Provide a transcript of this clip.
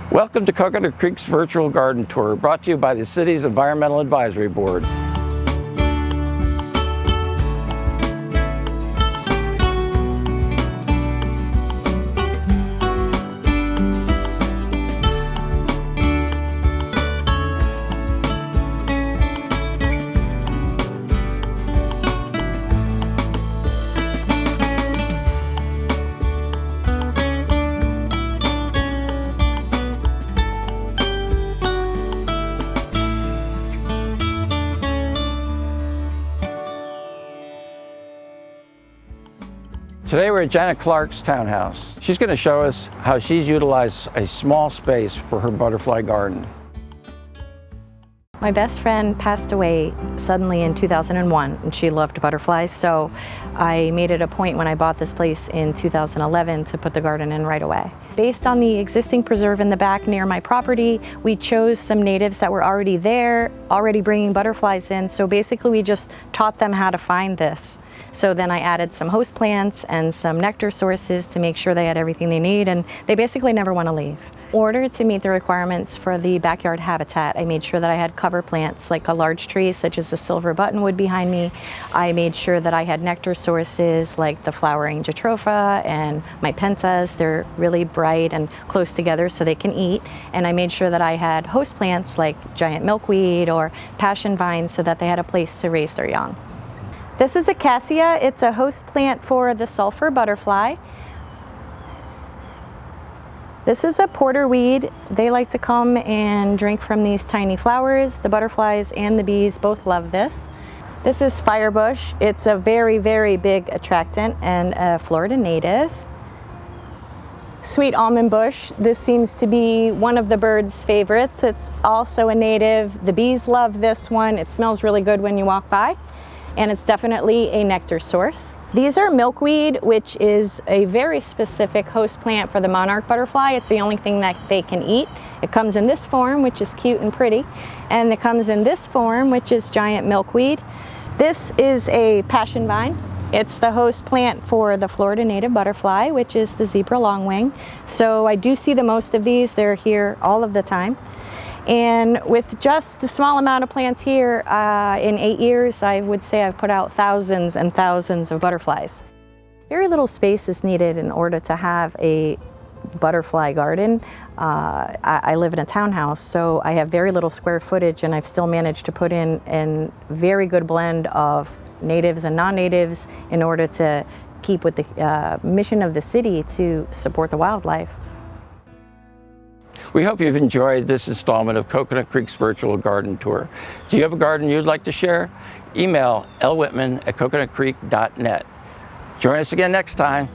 Welcome to Coconut Creek's virtual garden tour, brought to you by the city's Environmental Advisory Board. Today we're at Janet Clark's townhouse. She's going to show us how she's utilized a small space for her butterfly garden. My best friend passed away suddenly in 2001, and she loved butterflies, so I made it a point when I bought this place in 2011 to put the garden in right away. Based on the existing preserve in the back near my property, we chose some natives that were already there, already bringing butterflies in, so basically we just taught them how to find this. So then I added some host plants and some nectar sources to make sure they had everything they need, and they basically never want to leave. In order to meet the requirements for the backyard habitat, I made sure that I had cover plants like a large tree such as the silver buttonwood behind me. I made sure that I had nectar sources like the flowering jatropha and my pentas. They're really bright and close together so they can eat. And I made sure that I had host plants like giant milkweed or passion vines so that they had a place to raise their young. This is a cassia. It's a host plant for the sulfur butterfly. This is a porterweed. They like to come and drink from these tiny flowers. The butterflies and the bees both love this. This is firebush. It's a very, very big attractant and a Florida native. Sweet almond bush. This seems to be one of the birds' favorites. It's also a native. The bees love this one. It smells really good when you walk by, and it's definitely a nectar source. These are milkweed, which is a very specific host plant for the monarch butterfly. It's the only thing that they can eat. It comes in this form, which is cute and pretty, and it comes in this form, which is giant milkweed. This is a passion vine. It's the host plant for the Florida native butterfly, which is the zebra longwing. So I do see the most of these. They're here all of the time. And with just the small amount of plants here, in 8 years, I would say I've put out thousands and thousands of butterflies. Very little space is needed in order to have a butterfly garden. I live in a townhouse, so I have very little square footage, and I've still managed to put in a very good blend of natives and non-natives in order to keep with the mission of the city to support the wildlife. We hope you've enjoyed this installment of Coconut Creek's virtual garden tour. Do you have a garden you'd like to share? Email lwhitman@coconutcreek.net. Join us again next time.